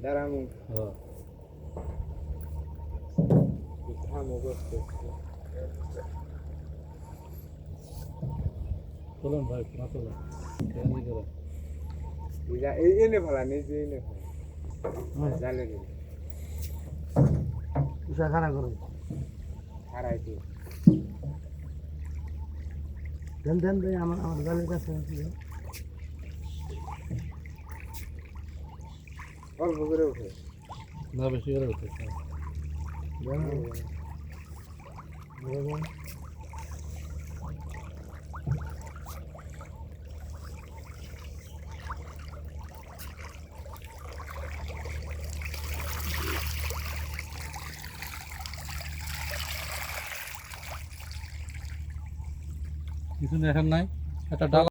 দাঁড়ামু হ্যাঁ থামো করতে চলুন ভাই না চলুন কেন করে এই এনে ফেলা নিজে এনে ফেলা জালে দিন উষা খানা করুন হারাইছি দেন দেন দেন আমার গালের কাছে আছে অল্প করে উঠে না বেশি করে উঠে কিছু দেখেন নাই একটা ডাল